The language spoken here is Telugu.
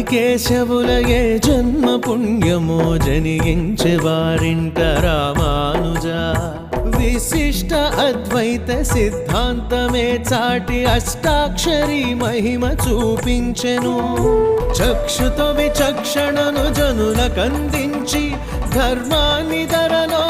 ఆదికేశవుల ఏ జన్మ పుణ్యమో జనించే వారింట రామానుజ విశిష్ట అద్వైత సిద్ధాంతమే చాటి అష్టాక్షరి మహిమ చూపించెను. చక్షుతో విచక్షణను జనులకందించి ధర్మాన్ని ధరలో